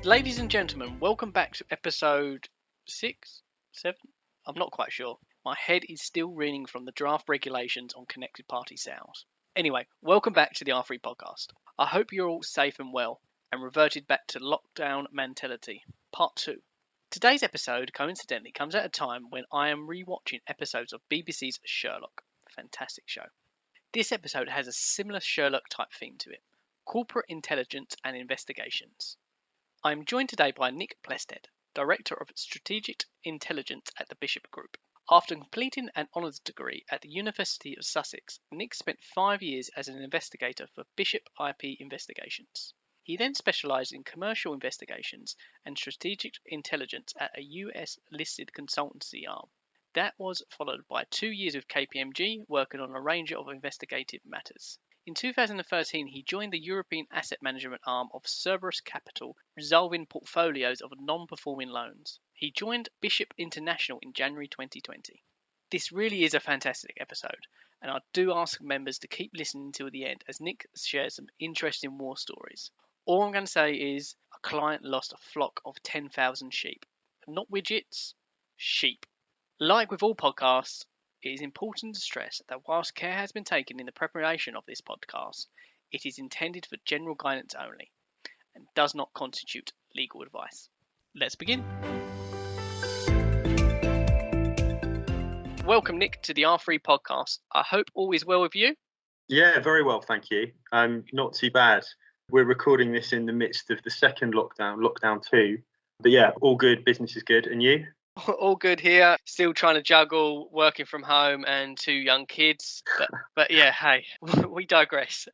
Ladies and gentlemen, welcome back to episode 6, 7? I'm not quite sure. My head is still reeling from the draft regulations on connected party sales. Anyway, welcome back to the R3 podcast. I hope you're all safe and well and reverted back to lockdown mentality, part 2. Today's episode coincidentally comes at a time when I am rewatching episodes of BBC's Sherlock. Fantastic show. This episode has a similar Sherlock type theme to it: corporate intelligence and investigations. I am joined today by Nick Plested, Director of Strategic Intelligence at the Bishop Group. After completing an honours degree at the University of Sussex, Nick spent 5 years as an investigator for Bishop IP Investigations. He then specialised in commercial investigations and strategic intelligence at a US-listed consultancy arm. That was followed by 2 years with KPMG, working on a range of investigative matters. In 2013, he joined the European asset management arm of Cerberus Capital, resolving portfolios of non-performing loans. He joined Bishop International in January 2020. This really is a fantastic episode, and I do ask members to keep listening till the end as Nick shares some interesting war stories. All I'm going to say is a client lost a flock of 10,000 sheep. Not widgets, sheep. Like with all podcasts, it is important to stress that whilst care has been taken in the preparation of this podcast, it is intended for general guidance only and does not constitute legal advice. Let's begin. Welcome, Nick, to the R3 podcast. I hope all is well with you. Yeah, very well, thank you. Not too bad. We're recording this in the midst of the second lockdown 2. But yeah, all good, business is good. And you? All good here. Still trying to juggle working from home and 2 young kids. But yeah, hey, we digress.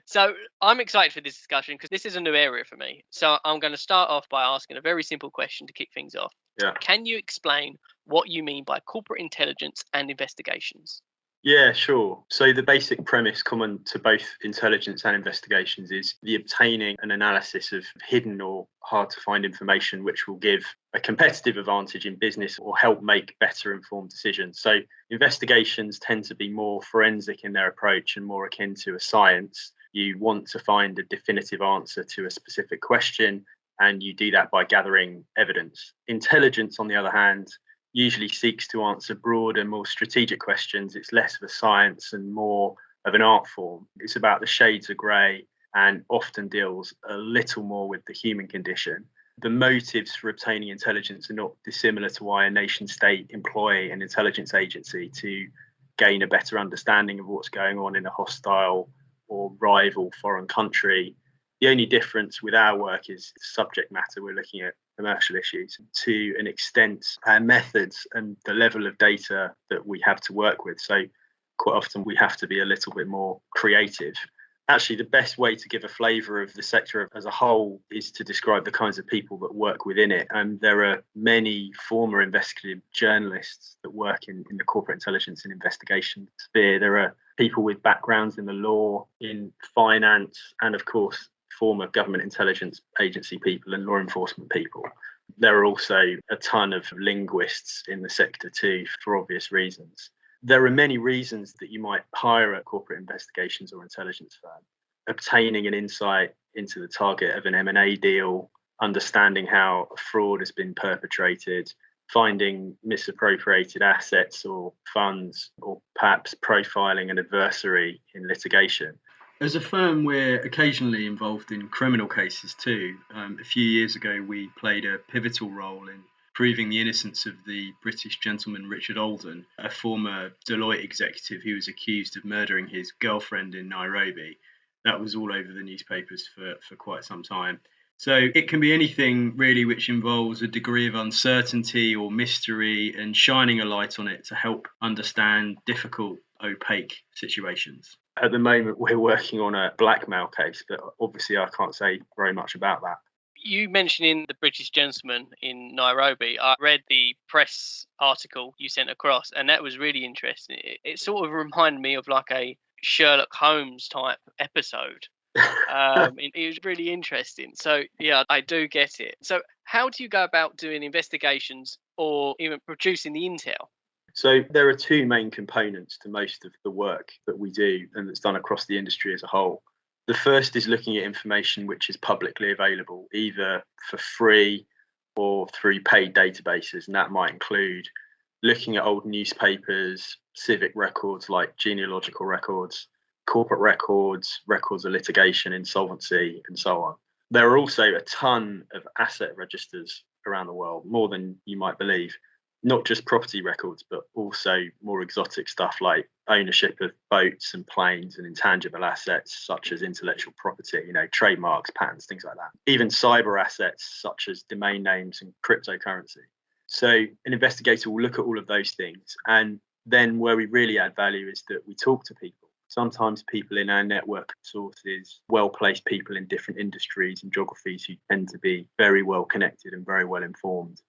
So I'm excited for this discussion because this is a new area for me. So I'm going to start off by asking a very simple question to kick things off. Yeah. Can you explain what you mean by corporate intelligence and investigations? Yeah, sure. So the basic premise common to both intelligence and investigations is the obtaining an analysis of hidden or hard to find information which will give a competitive advantage in business or help make better informed decisions. So investigations tend to be more forensic in their approach and more akin to a science. You want to find a definitive answer to a specific question, and you do that by gathering evidence. Intelligence, on the other hand, usually seeks to answer broader, more strategic questions. It's less of a science and more of an art form. It's about the shades of grey and often deals a little more with the human condition. The motives for obtaining intelligence are not dissimilar to why a nation state employ an intelligence agency to gain a better understanding of what's going on in a hostile or rival foreign country. The only difference with our work is subject matter. We're looking at commercial issues to an extent, and methods and the level of data that we have to work with. So quite often we have to be a little bit more creative. Actually, the best way to give a flavour of the sector as a whole is to describe the kinds of people that work within it. And there are many former investigative journalists that work in the corporate intelligence and investigation sphere. There are people with backgrounds in the law, in finance, and of course, former government intelligence agency people and law enforcement people. There are also a ton of linguists in the sector too, for obvious reasons. There are many reasons that you might hire a corporate investigations or intelligence firm. Obtaining an insight into the target of an M&A deal, understanding how a fraud has been perpetrated, finding misappropriated assets or funds, or perhaps profiling an adversary in litigation. As a firm, we're occasionally involved in criminal cases too. A few years ago, we played a pivotal role in proving the innocence of the British gentleman Richard Alden, a former Deloitte executive who was accused of murdering his girlfriend in Nairobi. That was all over the newspapers for quite some time. So it can be anything really which involves a degree of uncertainty or mystery and shining a light on it to help understand difficult, opaque situations. At the moment, we're working on a blackmail case, but obviously I can't say very much about that. You mentioning the British gentleman in Nairobi. I read the press article you sent across, and that was really interesting. It sort of reminded me of like a Sherlock Holmes type episode. It was really interesting. So yeah, I do get it. So how do you go about doing investigations or even producing the intel? So there are 2 main components to most of the work that we do and that's done across the industry as a whole. The first is looking at information which is publicly available, either for free or through paid databases. And that might include looking at old newspapers, civic records like genealogical records, corporate records, records of litigation, insolvency, and so on. There are also a ton of asset registers around the world, more than you might believe. Not just property records, but also more exotic stuff like ownership of boats and planes and intangible assets such as intellectual property, trademarks, patents, things like that. Even cyber assets such as domain names and cryptocurrency. So an investigator will look at all of those things. And then where we really add value is that we talk to people. Sometimes people in our network of sources, well-placed people in different industries and geographies who tend to be very well connected and very well informed.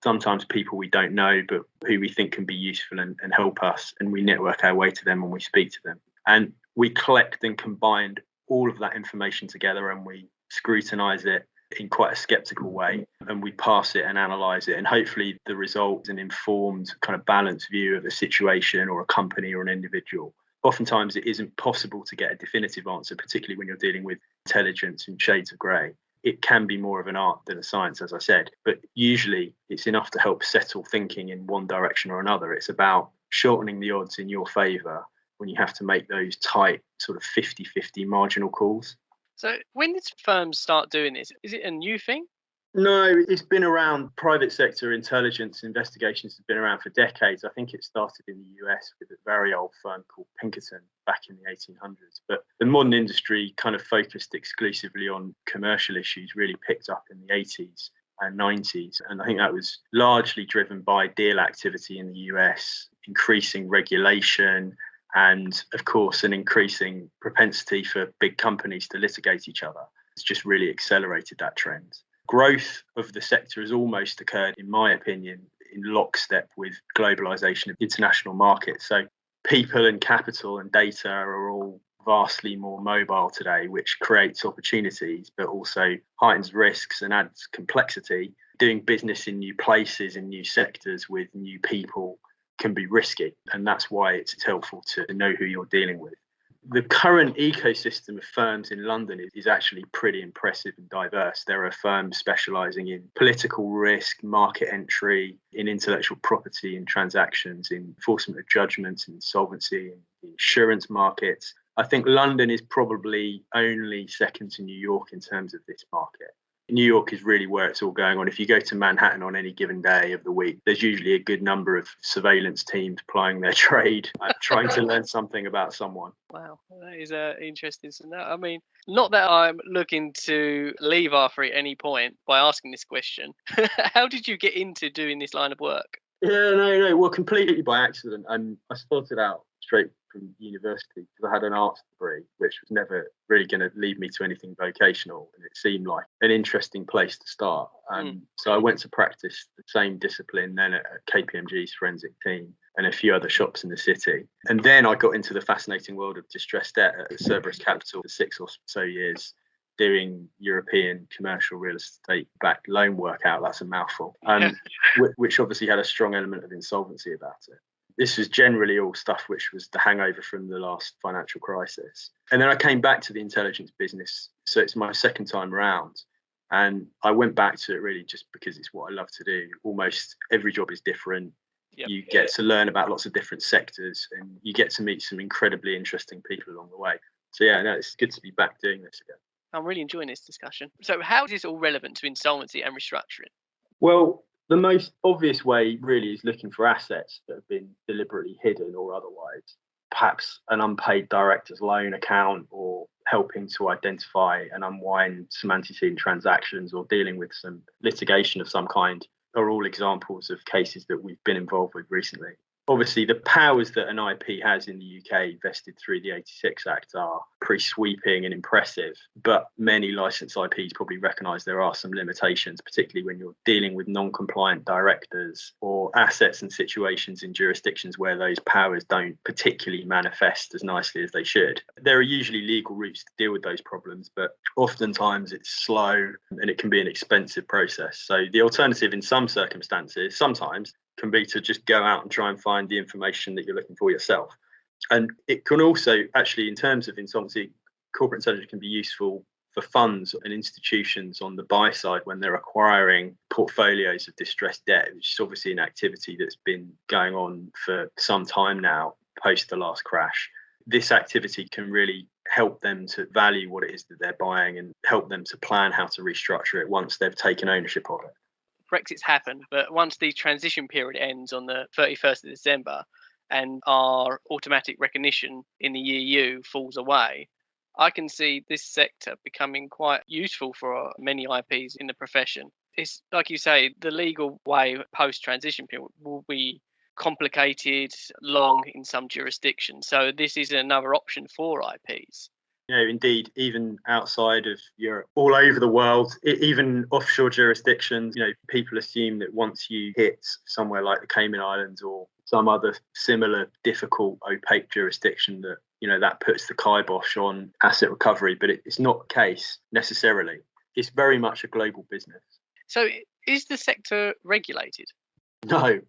Sometimes people we don't know, but who we think can be useful and help us, and we network our way to them and we speak to them. And we collect and combine all of that information together, and we scrutinize it in quite a skeptical way, and we pass it and analyze it, and hopefully the result is an informed, kind of balanced view of a situation or a company or an individual. Oftentimes it isn't possible to get a definitive answer, particularly when you're dealing with intelligence and shades of grey. It can be more of an art than a science, as I said, but usually it's enough to help settle thinking in one direction or another. It's about shortening the odds in your favour when you have to make those tight sort of 50-50 marginal calls. So when did firms start doing this? Is it a new thing? No, it's been around. Private sector intelligence investigations have been around for decades. I think it started in the US with a very old firm called Pinkerton back in the 1800s. But the modern industry kind of focused exclusively on commercial issues, really picked up in the 80s and 90s. And I think that was largely driven by deal activity in the US, increasing regulation, and of course, an increasing propensity for big companies to litigate each other. It's just really accelerated that trend. Growth of the sector has almost occurred, in my opinion, in lockstep with globalization of international markets. So people and capital and data are all vastly more mobile today, which creates opportunities, but also heightens risks and adds complexity. Doing business in new places, in new sectors with new people can be risky. And that's why it's helpful to know who you're dealing with. The current ecosystem of firms in London is actually pretty impressive and diverse. There are firms specialising in political risk, market entry, in intellectual property and transactions, in enforcement of judgments and insolvency, in insurance markets. I think London is probably only second to New York in terms of this market. New York is really where it's all going on. If you go to Manhattan on any given day of the week, there's usually a good number of surveillance teams plying their trade, trying to learn something about someone. Wow, that is interesting to know. I mean, not that I'm looking to leave Arthur at any point by asking this question. How did you get into doing this line of work? Yeah, no. Well, completely by accident. I started out straight from university because I had an arts degree, which was never really going to lead me to anything vocational. And it seemed like an interesting place to start. So I went to practice the same discipline then at KPMG's forensic team and a few other shops in the city. And then I got into the fascinating world of distressed debt at Cerberus Capital for 6 or so years, doing European commercial real estate backed loan work out. That's a mouthful. Which obviously had a strong element of insolvency about it. This was generally all stuff which was the hangover from the last financial crisis. And then I came back to the intelligence business. So it's my second time around. And I went back to it really just because it's what I love to do. Almost every job is different. Yep. You get to learn about lots of different sectors and you get to meet some incredibly interesting people along the way. So yeah, no, it's good to be back doing this again. I'm really enjoying this discussion. So how is this all relevant to insolvency and restructuring? Well, the most obvious way really is looking for assets that have been deliberately hidden or otherwise, perhaps an unpaid director's loan account or helping to identify and unwind some antecedent transactions or dealing with some litigation of some kind are all examples of cases that we've been involved with recently. Obviously, the powers that an IP has in the UK vested through the 86 Act are pretty sweeping and impressive, but many licensed IPs probably recognise there are some limitations, particularly when you're dealing with non-compliant directors or assets and situations in jurisdictions where those powers don't particularly manifest as nicely as they should. There are usually legal routes to deal with those problems, but oftentimes it's slow and it can be an expensive process. So the alternative in some circumstances, sometimes, can be to just go out and try and find the information that you're looking for yourself. And it can also actually, in terms of insolvency, corporate intelligence can be useful for funds and institutions on the buy side when they're acquiring portfolios of distressed debt, which is obviously an activity that's been going on for some time now, post the last crash. This activity can really help them to value what it is that they're buying and help them to plan how to restructure it once they've taken ownership of it. Brexit's happened, but once the transition period ends on the 31st of December and our automatic recognition in the EU falls away, I can see this sector becoming quite useful for many IPs in the profession. It's like you say, the legal way post-transition period will be complicated, long in some jurisdictions. So this is another option for IPs. Indeed, even outside of Europe, all over the world, even offshore jurisdictions, people assume that once you hit somewhere like the Cayman Islands or some other similar difficult, opaque jurisdiction that, that puts the kibosh on asset recovery. But it's not the case necessarily. It's very much a global business. So is the sector regulated? No,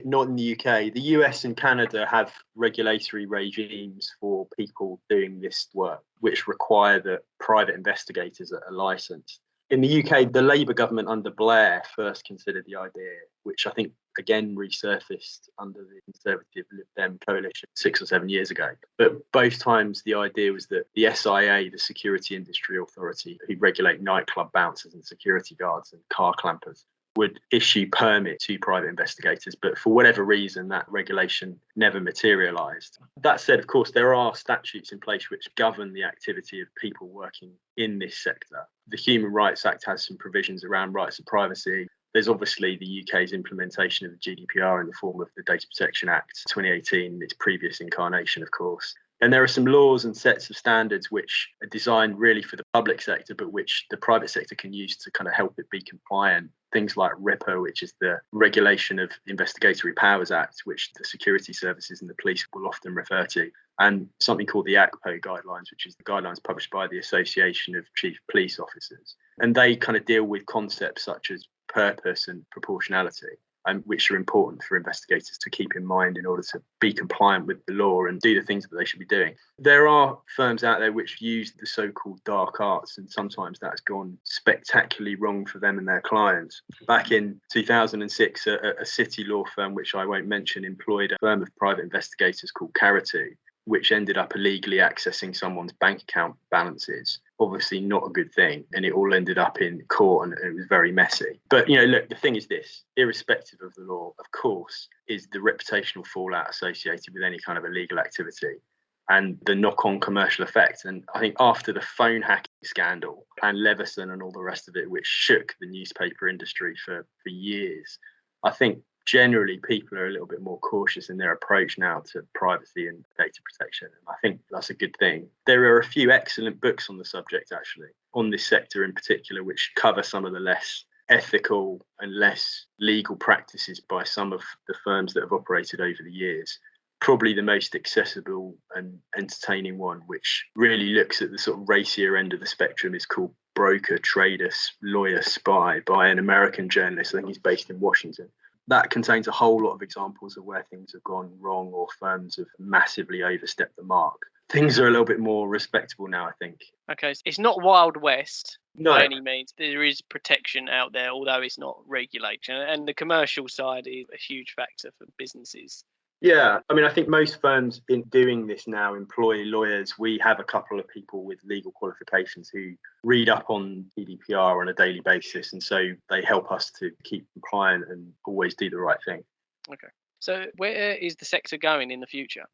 not in the UK. The US and Canada have regulatory regimes for people doing this work, which require that private investigators are licensed. In the UK, the Labour government under Blair first considered the idea, which I think again resurfaced under the Conservative Lib Dem coalition 6 or 7 years ago. But both times the idea was that the SIA, the Security Industry Authority, who regulate nightclub bouncers and security guards and car clampers, would issue permit to private investigators, but for whatever reason, that regulation never materialised. That said, of course, there are statutes in place which govern the activity of people working in this sector. The Human Rights Act has some provisions around rights of privacy. There's obviously the UK's implementation of the GDPR in the form of the Data Protection Act 2018, its previous incarnation, of course. And there are some laws and sets of standards which are designed really for the public sector, but which the private sector can use to kind of help it be compliant. Things like RIPA, which is the Regulation of Investigatory Powers Act, which the security services and the police will often refer to, and something called the ACPO guidelines, which is the guidelines published by the Association of Chief Police Officers. And they kind of deal with concepts such as purpose and proportionality, which are important for investigators to keep in mind in order to be compliant with the law and do the things that they should be doing. There are firms out there which use the so-called dark arts, and sometimes that's gone spectacularly wrong for them and their clients. Back in 2006, a city law firm, which I won't mention, employed a firm of private investigators called Caratu, which ended up illegally accessing someone's bank account balances. Obviously not a good thing, and it all ended up in court, and it was very messy. But look, the thing is this: irrespective of the law, of course, is the reputational fallout associated with any kind of illegal activity and the knock-on commercial effect. And I think after the phone hacking scandal and Leveson and all the rest of it, which shook the newspaper industry for years, I think generally people are a little bit more cautious in their approach now to privacy and data protection. And I think that's a good thing. There are a few excellent books on the subject, actually, on this sector in particular, which cover some of the less ethical and less legal practices by some of the firms that have operated over the years. Probably the most accessible and entertaining one, which really looks at the sort of racier end of the spectrum, is called Broker, Trader, Lawyer, Spy, by an American journalist. I think he's based in Washington. That contains a whole lot of examples of where things have gone wrong or firms have massively overstepped the mark. Things are a little bit more respectable now, I think. Okay, so it's not Wild West by No. any means. There is protection out there, although it's not regulation. And the commercial side is a huge factor for businesses. Yeah, I mean, I think most firms in doing this now employ lawyers. We have a couple of people with legal qualifications who read up on GDPR on a daily basis, and so they help us to keep compliant and always do the right thing. Okay. So where is the sector going in the future?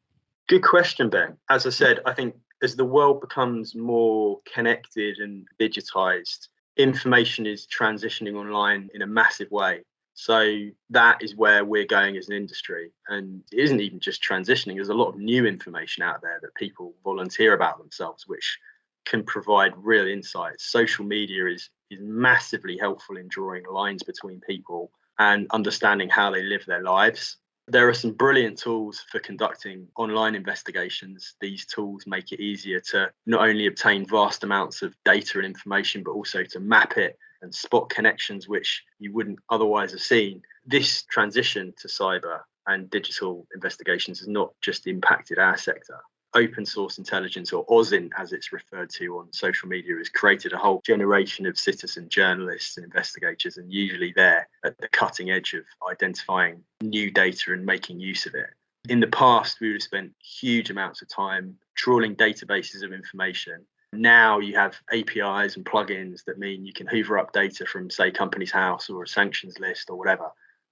Good question, Ben. As I said, I think as the world becomes more connected and digitized, information is transitioning online in a massive way. So that is where we're going as an industry. And it isn't even just transitioning. There's a lot of new information out there that people volunteer about themselves, which can provide real insights. Social media is massively helpful in drawing lines between people and understanding how they live their lives. There are some brilliant tools for conducting online investigations. These tools make it easier to not only obtain vast amounts of data and information, but also to map it and spot connections which you wouldn't otherwise have seen. This transition to cyber and digital investigations has not just impacted our sector. open source intelligence, or OSINT as it's referred to on social media, has created a whole generation of citizen journalists and investigators, and usually they're at the cutting edge of identifying new data and making use of it. In the past, we would have spent huge amounts of time trawling databases of information. Now you have APIs and plugins that mean you can hoover up data from, say, Companies House or a sanctions list or whatever,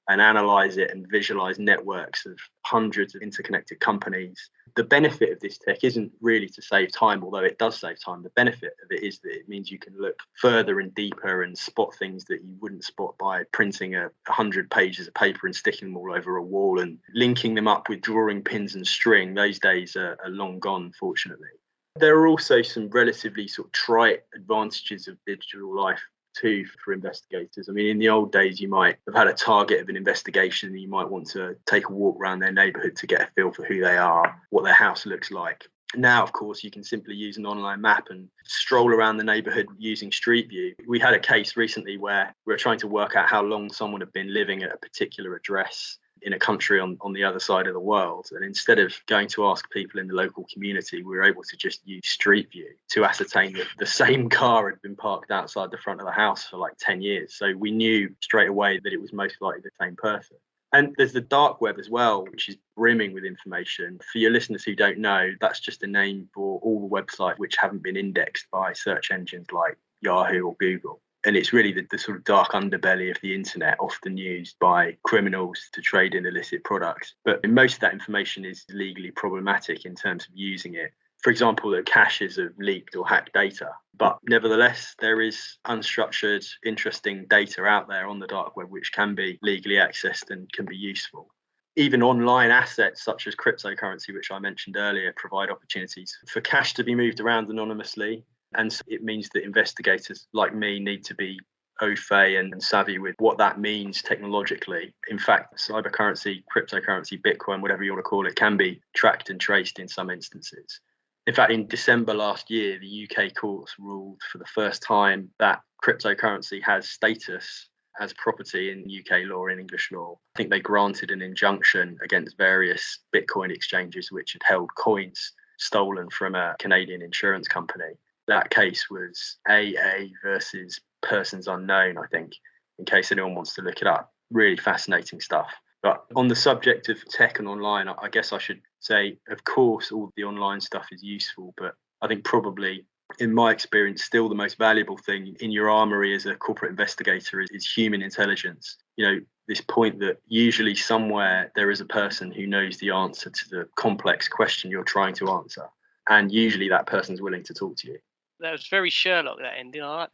and analyze it and visualize networks of hundreds of interconnected companies. The benefit of this tech isn't really to save time, although it does save time. The benefit of it is that it means you can look further and deeper and spot things that you wouldn't spot by printing 100 pages of paper and sticking them all over a wall and linking them up with drawing pins and string. Those days are long gone, fortunately. There are also some relatively sort of trite advantages of digital life too for investigators. I mean, in the old days, you might have had a target of an investigation and you might want to take a walk around their neighbourhood to get a feel for who they are, what their house looks like. Now, of course, you can simply use an online map and stroll around the neighbourhood using Street View. We had a case recently where we were trying to work out how long someone had been living at a particular address in a country on the other side of the world. And instead of going to ask people in the local community, we were able to just use Street View to ascertain that the same car had been parked outside the front of the house for like 10 years. So we knew straight away that it was most likely the same person. And there's the dark web as well, which is brimming with information. For your listeners who don't know, that's just a name for all the websites which haven't been indexed by search engines like Yahoo or Google. And it's really the sort of dark underbelly of the internet, often used by criminals to trade in illicit products. But most of that information is legally problematic in terms of using it. For example, the caches of leaked or hacked data. But nevertheless, there is unstructured, interesting data out there on the dark web which can be legally accessed and can be useful. Even online assets such as cryptocurrency, which I mentioned earlier, provide opportunities for cash to be moved around anonymously. And so it means that investigators like me need to be au fait and savvy with what that means technologically. In fact, cybercurrency, cryptocurrency, Bitcoin, whatever you want to call it, can be tracked and traced in some instances. In fact, in December last year, the UK courts ruled for the first time that cryptocurrency has status as property in UK law, in English law. I think they granted an injunction against various Bitcoin exchanges which had held coins stolen from a Canadian insurance company. That case was AA versus Persons Unknown, I think, in case anyone wants to look it up. Really fascinating stuff. But on the subject of tech and online, I guess I should say, of course, all the online stuff is useful, but I think probably, in my experience, still the most valuable thing in your armory as a corporate investigator is human intelligence. You know, this point that usually somewhere there is a person who knows the answer to the complex question you're trying to answer. And usually that person's willing to talk to you. That was very Sherlock, that ending. I like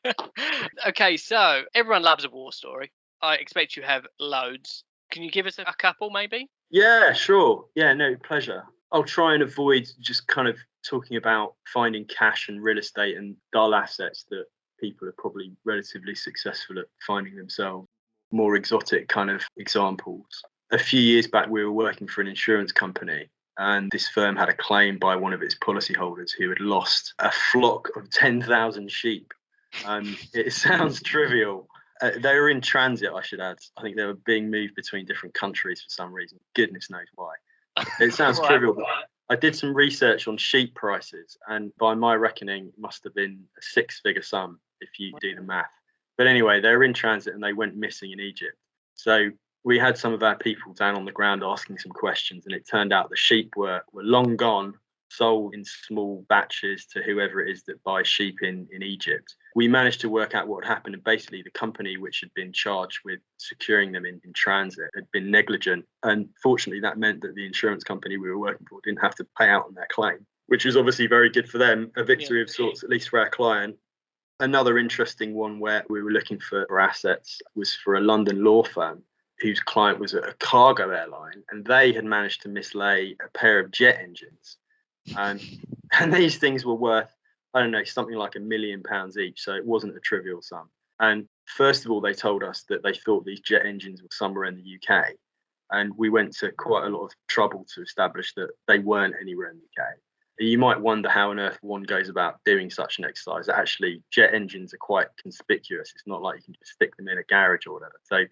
that. Okay, so everyone loves a war story. I expect you have loads. Can you give us a couple, maybe? Yeah, sure. Yeah, no, pleasure. I'll try and avoid just kind of talking about finding cash and real estate and dull assets that people are probably relatively successful at finding themselves. More exotic kind of examples. A few years back, we were working for an insurance company, and this firm had a claim by one of its policyholders who had lost a flock of 10,000 sheep. It sounds trivial. They were in transit, I should add. I think they were being moved between different countries for some reason. Goodness knows why. It sounds trivial, but I did some research on sheep prices, and by my reckoning, it must have been a six-figure sum if you do the math. But anyway, they were in transit and they went missing in Egypt. So we had some of our people down on the ground asking some questions, and it turned out the sheep were long gone, sold in small batches to whoever it is that buys sheep in Egypt. We managed to work out what had happened, and basically the company which had been charged with securing them in transit had been negligent. And fortunately, that meant that the insurance company we were working for didn't have to pay out on their claim, which is obviously very good for them, a victory of sorts, at least for our client. Another interesting one where we were looking for assets was for a London law firm whose client was a cargo airline, and they had managed to mislay a pair of jet engines. And these things were worth, I don't know, something like £1 million each. So it wasn't a trivial sum. And first of all, they told us that they thought these jet engines were somewhere in the UK. And we went to quite a lot of trouble to establish that they weren't anywhere in the UK. You might wonder how on earth one goes about doing such an exercise. Actually, jet engines are quite conspicuous. It's not like you can just stick them in a garage or whatever. So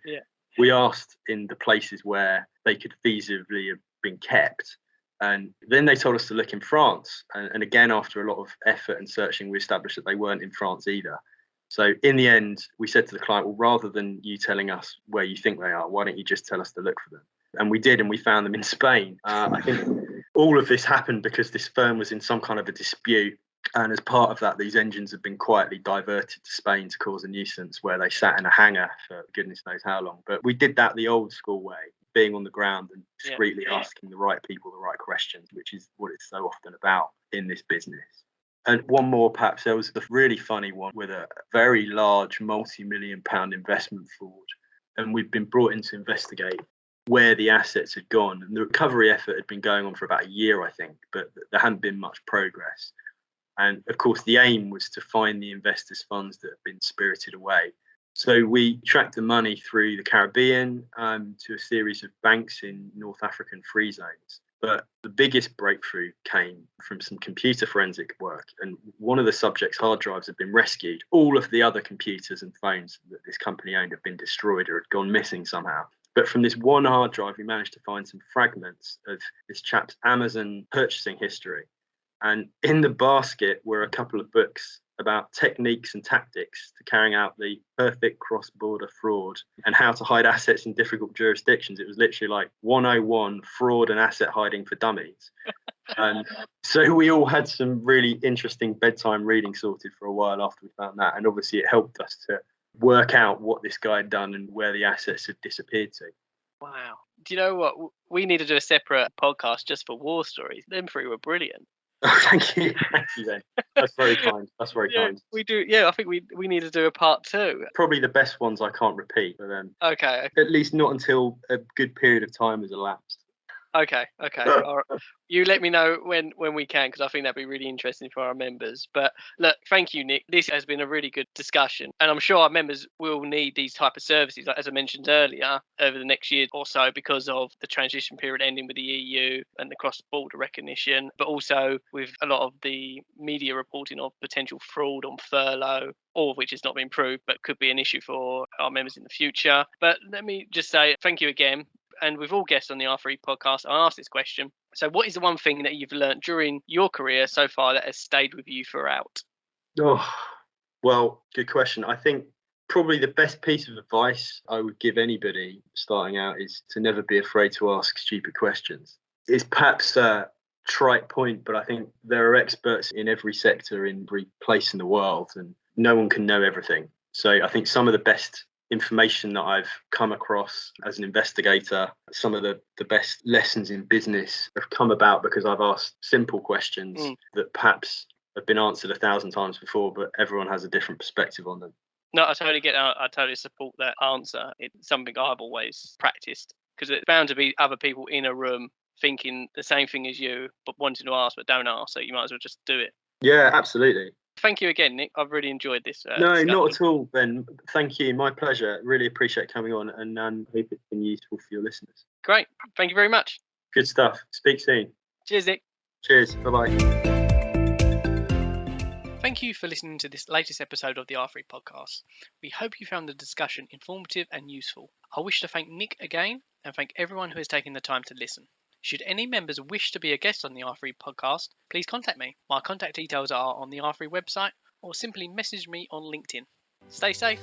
we asked in the places where they could feasibly have been kept. And then they told us to look in France. And again, after a lot of effort and searching, we established that they weren't in France either. So in the end, we said to the client, well, rather than you telling us where you think they are, why don't you just tell us to look for them? And we did, and we found them in Spain. I think all of this happened because this firm was in some kind of a dispute. And as part of that, these engines have been quietly diverted to Spain to cause a nuisance, where they sat in a hangar for goodness knows how long. But we did that the old school way, being on the ground and discreetly asking the right people the right questions, which is what it's so often about in this business. And one more, perhaps, there was a really funny one with a very large multi-million-pound investment fraud. And we've been brought in to investigate where the assets had gone. And the recovery effort had been going on for about a year, I think, but there hadn't been much progress. And of course, the aim was to find the investors' funds that had been spirited away. So we tracked the money through the Caribbean to a series of banks in North African free zones. But the biggest breakthrough came from some computer forensic work. And one of the subject's hard drives had been rescued. All of the other computers and phones that this company owned had been destroyed or had gone missing somehow. But from this one hard drive, we managed to find some fragments of this chap's Amazon purchasing history. And in the basket were a couple of books about techniques and tactics to carrying out the perfect cross-border fraud and how to hide assets in difficult jurisdictions. It was literally like 101 fraud and asset hiding for dummies. And so we all had some really interesting bedtime reading sorted for a while after we found that. And obviously it helped us to work out what this guy had done and where the assets had disappeared to. Wow. Do you know what? We need to do a separate podcast just for war stories. Them three were brilliant. Oh, thank you then. That's very kind. That's very kind. We do. Yeah, I think we need to do a part 2. Probably the best ones I can't repeat, but Okay. at least not until a good period of time has elapsed. Okay. All right. You let me know when we can, because I think that'd be really interesting for our members. But look, thank you, Nick. This has been a really good discussion, and I'm sure our members will need these type of services, like, as I mentioned earlier, over the next year or so, because of the transition period ending with the EU and the cross-border recognition, but also with a lot of the media reporting of potential fraud on furlough, all of which has not been proved, but could be an issue for our members in the future. But let me just say thank you again. And with all guests on the R3 podcast, I ask this question. So what is the one thing that you've learned during your career so far that has stayed with you throughout? Oh, well, good question. I think probably the best piece of advice I would give anybody starting out is to never be afraid to ask stupid questions. It's perhaps a trite point, but I think there are experts in every sector, in every place in the world, and no one can know everything. So I think some of the best information that I've come across as an investigator, some of the best lessons in business have come about because I've asked simple questions that perhaps have been answered 1,000 times before, but everyone has a different perspective on them. No, I totally get that. I totally support that answer. It's something I've always practiced, because it's bound to be other people in a room thinking the same thing as you, but wanting to ask but don't ask. So you might as well just do it. Yeah, absolutely. Thank you again, Nick. I've really enjoyed this. No, discussion. not at all, Ben. Thank you. My pleasure. Really appreciate coming on, and hope it's been useful for your listeners. Great. Thank you very much. Good stuff. Speak soon. Cheers, Nick. Cheers. Bye-bye. Thank you for listening to this latest episode of the R3 podcast. We hope you found the discussion informative and useful. I wish to thank Nick again and thank everyone who has taken the time to listen. Should any members wish to be a guest on the R3 podcast, please contact me. My contact details are on the R3 website, or simply message me on LinkedIn. Stay safe.